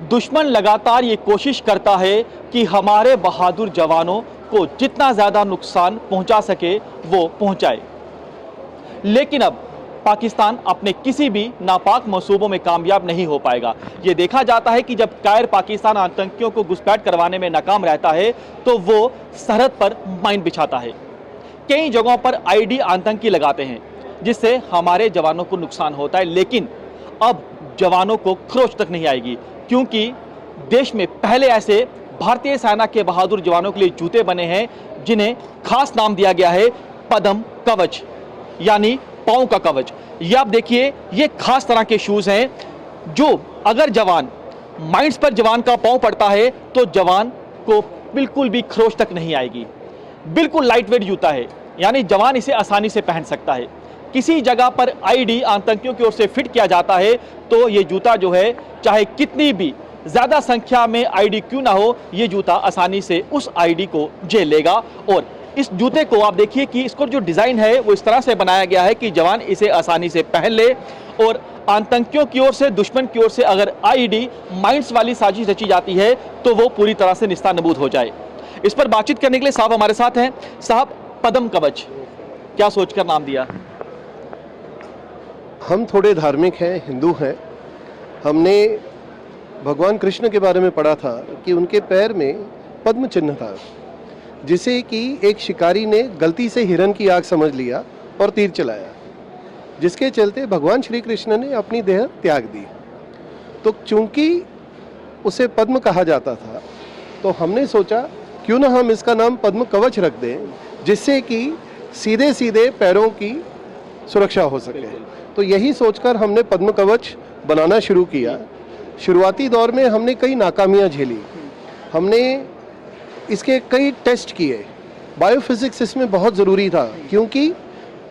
दुश्मन लगातार ये कोशिश करता है कि हमारे बहादुर जवानों को जितना ज़्यादा नुकसान पहुंचा सके वो पहुंचाए। लेकिन अब पाकिस्तान अपने किसी भी नापाक मंसूबों में कामयाब नहीं हो पाएगा। ये देखा जाता है कि जब कायर पाकिस्तान आतंकियों को घुसपैठ करवाने में नाकाम रहता है तो वो सरहद पर माइन बिछाता है। कई जगहों पर आईडी आतंकी लगाते हैं जिससे हमारे जवानों को नुकसान होता है। लेकिन अब जवानों को खरोच तक नहीं आएगी, क्योंकि देश में पहले ऐसे भारतीय सेना के बहादुर जवानों के लिए जूते बने हैं जिन्हें खास नाम दिया गया है पद्म कवच, यानी पांव का कवच। ये आप देखिए, ये खास तरह के शूज हैं जो अगर जवान माइंस पर जवान का पांव पड़ता है तो जवान को बिल्कुल भी खरोच तक नहीं आएगी। बिल्कुल लाइट वेट जूता है, यानी जवान इसे आसानी से पहन सकता है। किसी जगह पर आईडी आतंकियों की ओर से फिट किया जाता है तो ये जूता जो है, चाहे कितनी भी ज्यादा संख्या में आईडी क्यों ना हो, ये जूता आसानी से उस आईडी को झेल लेगा। और इस जूते को आप देखिए कि इसको जो डिजाइन है वो इस तरह से बनाया गया है कि जवान इसे आसानी से पहन ले और आतंकियों की ओर से, दुश्मन की ओर से अगर आईडी माइंस वाली साजिश रची जाती है तो वो पूरी तरह से निस्तानाबूद हो जाए। इस पर बातचीत करने के लिए साहब हमारे साथ हैं। साहब, पद्म कवच क्या सोचकर नाम दिया? हम थोड़े धार्मिक हैं, हिंदू हैं। हमने भगवान कृष्ण के बारे में पढ़ा था कि उनके पैर में पद्म चिन्ह था, जिसे कि एक शिकारी ने गलती से हिरन की आँख समझ लिया और तीर चलाया, जिसके चलते भगवान श्री कृष्ण ने अपनी देह त्याग दी। तो चूंकि उसे पद्म कहा जाता था तो हमने सोचा क्यों ना हम इसका नाम पद्म कवच रख दें, जिससे कि सीधे सीधे पैरों की सुरक्षा हो सके। तो यही सोचकर हमने पद्म कवच बनाना शुरू किया। शुरुआती दौर में हमने कई नाकामियां झेली, हमने इसके कई टेस्ट किए। बायोफिजिक्स इसमें बहुत ज़रूरी था, क्योंकि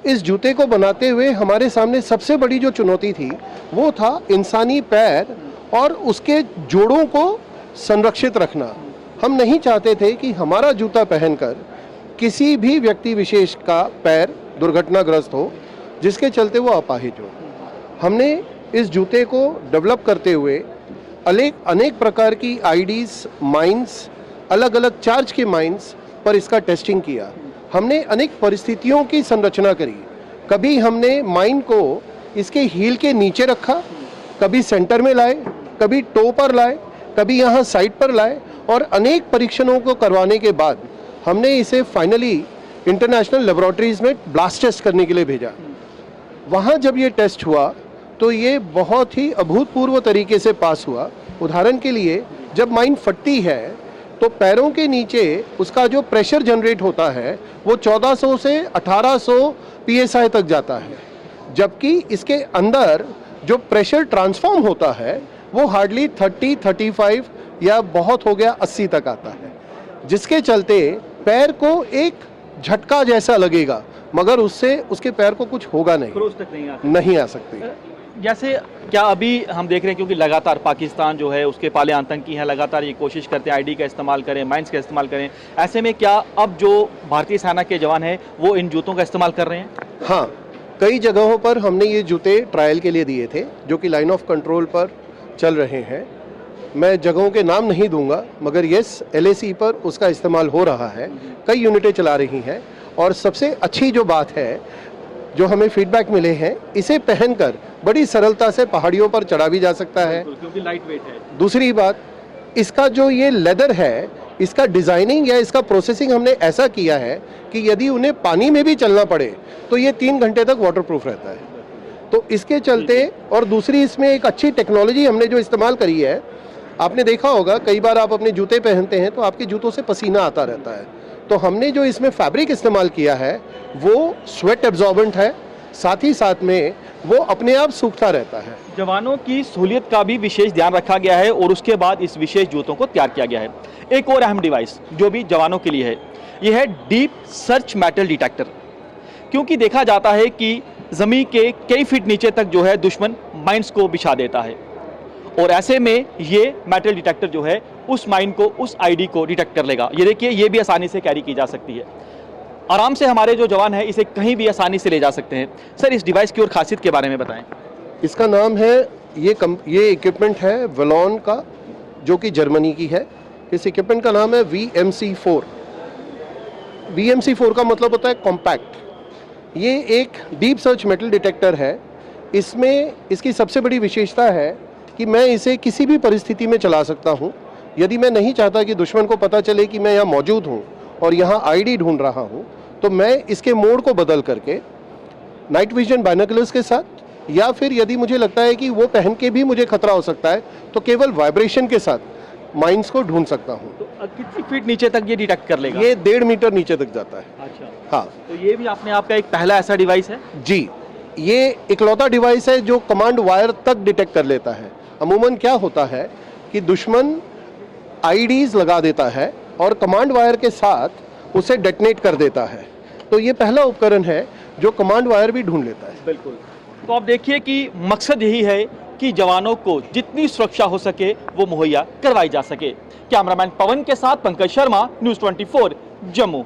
इस जूते को बनाते हुए हमारे सामने सबसे बड़ी जो चुनौती थी वो था इंसानी पैर और उसके जोड़ों को संरक्षित रखना। हम नहीं चाहते थे कि हमारा जूता पहनकर किसी भी व्यक्ति विशेष का पैर दुर्घटनाग्रस्त हो, जिसके चलते वो अपाहिज हो। हमने इस जूते को डेवलप करते हुए अनेक प्रकार की आईडीज, माइंस, अलग अलग चार्ज के माइंस पर इसका टेस्टिंग किया। हमने अनेक परिस्थितियों की संरचना करी। कभी हमने माइन को इसके हील के नीचे रखा, कभी सेंटर में लाए, कभी टो पर लाए, कभी यहाँ साइड पर लाए, और अनेक परीक्षणों को करवाने के बाद हमने इसे फाइनली इंटरनेशनल लेबोरेटरीज में ब्लास्ट टेस्ट करने के लिए भेजा। वहाँ जब ये टेस्ट हुआ तो ये बहुत ही अभूतपूर्व तरीके से पास हुआ। उदाहरण के लिए, जब माइन फटती है तो पैरों के नीचे उसका जो प्रेशर जनरेट होता है वो 1400 से 1800 psi तक जाता है, जबकि इसके अंदर जो प्रेशर ट्रांसफॉर्म होता है वो हार्डली 30, 35 या बहुत हो गया 80 तक आता है, जिसके चलते पैर को एक झटका जैसा लगेगा, मगर उससे उसके पैर को कुछ होगा नहीं, खरोच तक नहीं आ सकती। जैसे क्या अभी हम देख रहे हैं, क्योंकि लगातार पाकिस्तान जो है उसके पाले आतंकी हैं, लगातार ये कोशिश करते हैं आईडी का इस्तेमाल करें, माइंस का इस्तेमाल करें। ऐसे में क्या अब जो भारतीय सेना के जवान हैं वो इन जूतों का इस्तेमाल कर रहे हैं? हाँ, कई जगहों पर हमने ये जूते ट्रायल के लिए दिए थे, जो कि लाइन ऑफ कंट्रोल पर चल रहे हैं। मैं जगहों के नाम नहीं दूंगा, मगर यस, LAC पर उसका इस्तेमाल हो रहा है, कई यूनिटें चला रही हैं। और सबसे अच्छी जो बात है, जो हमें फीडबैक मिले हैं, इसे पहनकर बड़ी सरलता से पहाड़ियों पर चढ़ा भी जा सकता है, क्योंकि लाइट वेट है। दूसरी बात, इसका जो ये लेदर है, इसका डिज़ाइनिंग या इसका प्रोसेसिंग हमने ऐसा किया है कि यदि उन्हें पानी में भी चलना पड़े तो ये 3 घंटे तक वाटरप्रूफ रहता है। तो इसके चलते, और दूसरी इसमें एक अच्छी टेक्नोलॉजी हमने जो इस्तेमाल करी है, आपने देखा होगा कई बार आप अपने जूते पहनते हैं तो आपके जूतों से पसीना आता रहता है, तो हमने जो इसमें फैब्रिक इस्तेमाल किया है वो स्वेट एब्जॉर्बेंट है, साथ ही साथ में वो अपने आप सूखता रहता है। जवानों की सहूलियत का भी विशेष ध्यान रखा गया है और उसके बाद इस विशेष जूतों को तैयार किया गया है। एक और अहम डिवाइस जो भी जवानों के लिए है, यह है डीप सर्च मेटल डिटेक्टर। क्योंकि देखा जाता है कि ज़मीन के कई फीट नीचे तक जो है दुश्मन माइंस को बिछा देता है, और ऐसे में ये मेटल डिटेक्टर जो है उस माइन को, उस आईडी को डिटेक्ट कर लेगा। ये देखिए, ये भी आसानी से कैरी की जा सकती है। आराम से हमारे जो जवान हैं इसे कहीं भी आसानी से ले जा सकते हैं। सर, इस डिवाइस की और खासियत के बारे में बताएं। इसका नाम है, ये इक्विपमेंट है वेलॉन का जो कि जर्मनी की है। इस इक्विपमेंट का नाम है VMC4। VMC4 का मतलब होता है कॉम्पैक्ट। ये एक डीप सर्च मेटल डिटेक्टर है। इसमें इसकी सबसे बड़ी विशेषता है कि मैं इसे किसी भी परिस्थिति में चला सकता हूँ। यदि मैं नहीं चाहता कि दुश्मन को पता चले कि मैं यहाँ मौजूद हूँ और यहाँ आईडी ढूंढ रहा हूँ, तो मैं इसके मोड को बदल करके नाइट विजन बाइनोकुलर्स के साथ, या फिर यदि मुझे लगता है कि वो पहन के भी मुझे खतरा हो सकता है, तो केवल वाइब्रेशन के साथ माइंस को ढूंढ सकता हूँ। तो कितनी फीट नीचे तक ये डिटेक्ट कर लेगा? ये 1.5 मीटर नीचे तक जाता है। अच्छा, हाँ तो ये भी अपने आप का एक पहला ऐसा डिवाइस है? जी, ये इकलौता डिवाइस है जो कमांड वायर तक डिटेक्ट कर लेता है। अमूमन क्या होता है कि दुश्मन आईडीज लगा देता है और कमांड वायर के साथ उसे डेटनेट कर देता है। तो ये पहला उपकरण है जो कमांड वायर भी ढूंढ लेता है। बिल्कुल। तो आप देखिए कि मकसद यही है कि जवानों को जितनी सुरक्षा हो सके वो मुहैया करवाई जा सके। कैमरामैन पवन के साथ पंकज शर्मा, न्यूज़ 24, जम्मू।